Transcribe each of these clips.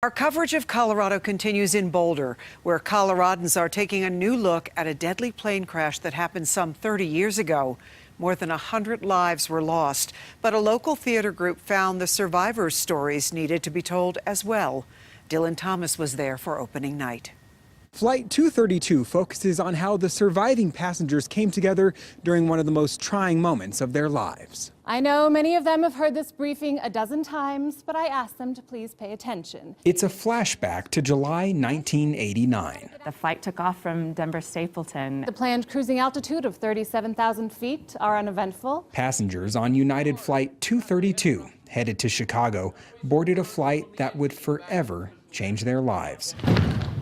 Our coverage of Colorado continues in Boulder, where Coloradans are taking a new look at a deadly plane crash that happened some 30 years ago. More than 100 lives were lost, but a local theater group found the survivors' stories needed to be told as well. Dylan Thomas was there for opening night. Flight 232 focuses on how the surviving passengers came together during one of the most trying moments of their lives. I know many of them have heard this briefing a dozen times, but I asked them to please pay attention. It's a flashback to July 1989. The flight took off from Denver Stapleton. The planned cruising altitude of 37,000 feet are uneventful. Passengers on United Flight 232, headed to Chicago, boarded a flight that would forever change their lives.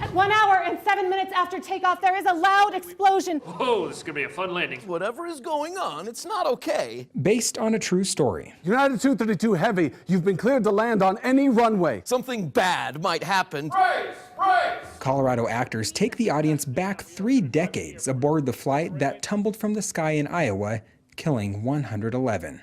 At 1 hour and 7 minutes after takeoff, there is a loud explosion. Oh, this is gonna be a fun landing. Whatever is going on, it's not okay. Based on a true story. United 232 Heavy, you've been cleared to land on any runway. Something bad might happen. Brace! Colorado actors take the audience back 3 decades aboard the flight that tumbled from the sky in Iowa, killing 111.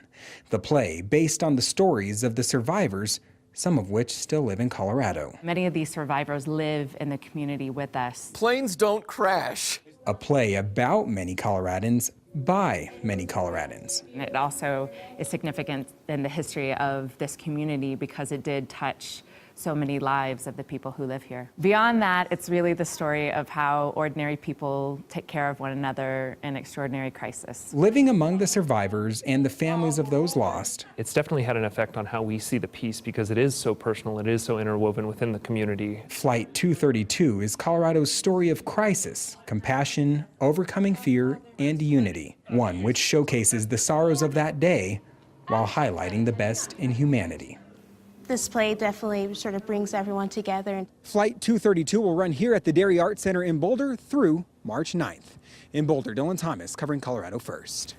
The play, based on the stories of the survivors, some of which still live in Colorado. Many of these survivors live in the community with us. Planes don't crash. A play about many Coloradans by many Coloradans. And it also is significant in the history of this community because it did touch so many lives of the people who live here. Beyond that, it's really the story of how ordinary people take care of one another in extraordinary crisis. Living among the survivors and the families of those lost. It's definitely had an effect on how we see the piece because it is so personal, it is so interwoven within the community. Flight 232 is Colorado's story of crisis, compassion, overcoming fear, and unity. One which showcases the sorrows of that day while highlighting the best in humanity. This play definitely sort of brings everyone together. Flight 232 will run here at the Dairy Arts Center in Boulder through March 9th. In Boulder, Dylan Thomas covering Colorado First.